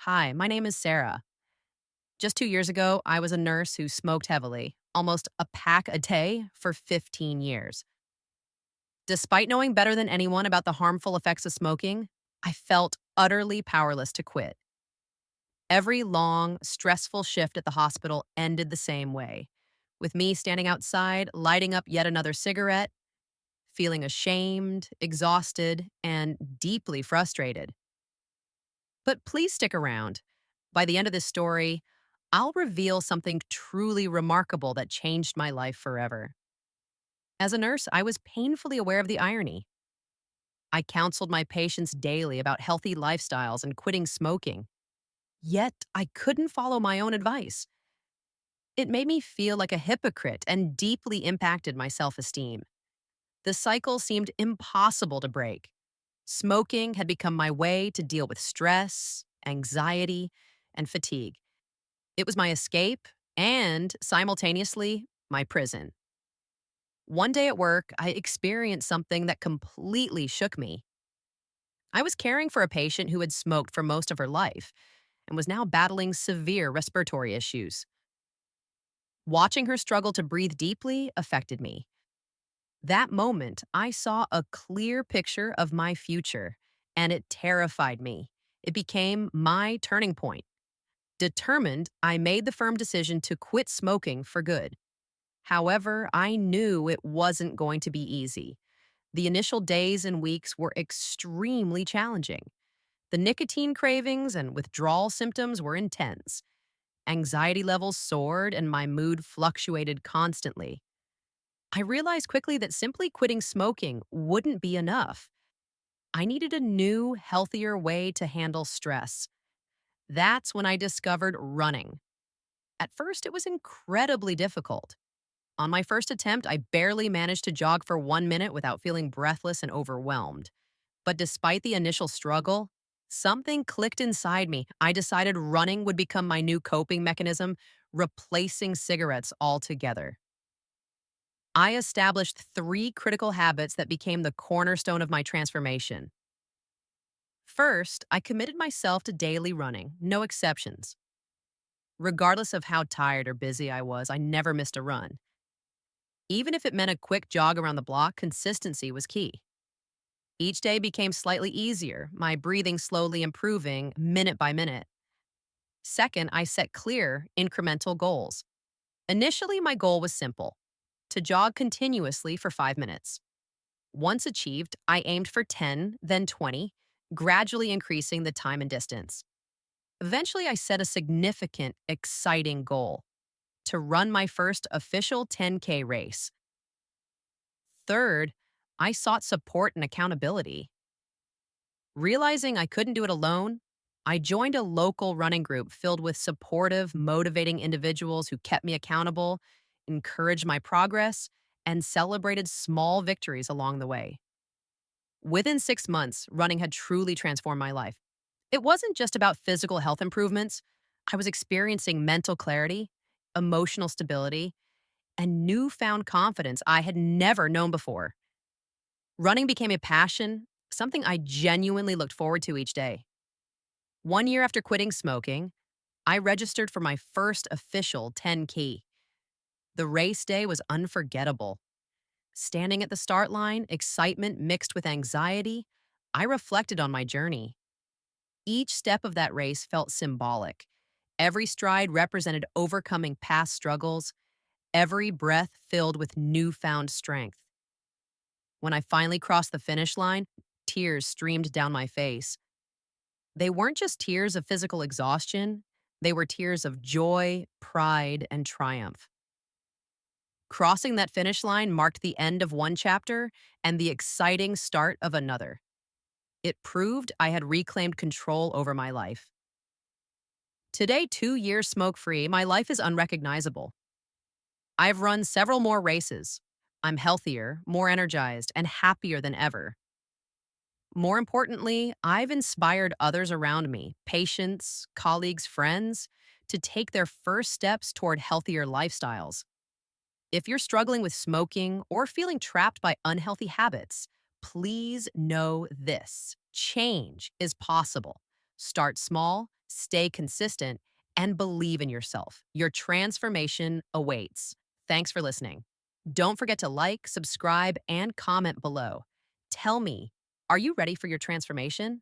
Hi, my name is Sarah. Just 2 years ago, I was a nurse who smoked heavily, almost a pack a day for 15 years. Despite knowing better than anyone about the harmful effects of smoking, I felt utterly powerless to quit. Every long, stressful shift at the hospital ended the same way, with me standing outside, lighting up yet another cigarette, feeling ashamed, exhausted, and deeply frustrated. But please stick around. By the end of this story, I'll reveal something truly remarkable that changed my life forever. As a nurse, I was painfully aware of the irony. I counseled my patients daily about healthy lifestyles and quitting smoking. Yet, I couldn't follow my own advice. It made me feel like a hypocrite and deeply impacted my self esteem. The cycle seemed impossible to break. Smoking had become my way to deal with stress, anxiety, and fatigue. It was my escape and, simultaneously, my prison. One day at work, I experienced something that completely shook me. I was caring for a patient who had smoked for most of her life and was now battling severe respiratory issues. Watching her struggle to breathe deeply affected me. That moment, I saw a clear picture of my future, and it terrified me. It became my turning point. Determined, I made the firm decision to quit smoking for good. However, I knew it wasn't going to be easy. The initial days and weeks were extremely challenging. The nicotine cravings and withdrawal symptoms were intense. Anxiety levels soared and my mood fluctuated constantly. I realized quickly that simply quitting smoking wouldn't be enough. I needed a new, healthier way to handle stress. That's when I discovered running. At first, it was incredibly difficult. On my first attempt, I barely managed to jog for 1 minute without feeling breathless and overwhelmed. But despite the initial struggle, something clicked inside me. I decided running would become my new coping mechanism, replacing cigarettes altogether. I established three critical habits that became the cornerstone of my transformation. First, I committed myself to daily running, no exceptions. Regardless of how tired or busy I was, I never missed a run. Even if it meant a quick jog around the block, consistency was key. Each day became slightly easier, my breathing slowly improving minute by minute. Second, I set clear, incremental goals. Initially, my goal was simple: to jog continuously for 5 minutes. Once achieved, I aimed for 10, then 20, gradually increasing the time and distance. Eventually, I set a significant, exciting goal: to run my first official 10K race. Third, I sought support and accountability. Realizing I couldn't do it alone, I joined a local running group filled with supportive, motivating individuals who kept me accountable, encouraged my progress, and celebrated small victories along the way. Within 6 months, running had truly transformed my life. It wasn't just about physical health improvements, I was experiencing mental clarity, emotional stability, and newfound confidence I had never known before. Running became a passion, something I genuinely looked forward to each day. 1 year after quitting smoking, I registered for my first official 10K. The race day was unforgettable. Standing at the start line, excitement mixed with anxiety, I reflected on my journey. Each step of that race felt symbolic. Every stride represented overcoming past struggles, every breath filled with newfound strength. When I finally crossed the finish line, tears streamed down my face. They weren't just tears of physical exhaustion, they were tears of joy, pride, and triumph. Crossing that finish line marked the end of one chapter and the exciting start of another. It proved I had reclaimed control over my life. Today, 2 years smoke free, my life is unrecognizable. I've run several more races. I'm healthier, more energized, and happier than ever. More importantly, I've inspired others around me, patients, colleagues, friends, to take their first steps toward healthier lifestyles. If you're struggling with smoking or feeling trapped by unhealthy habits, please know this: change is possible. Start small, stay consistent, and believe in yourself. Your transformation awaits. Thanks for listening. Don't forget to like, subscribe, and comment below. Tell me, are you ready for your transformation?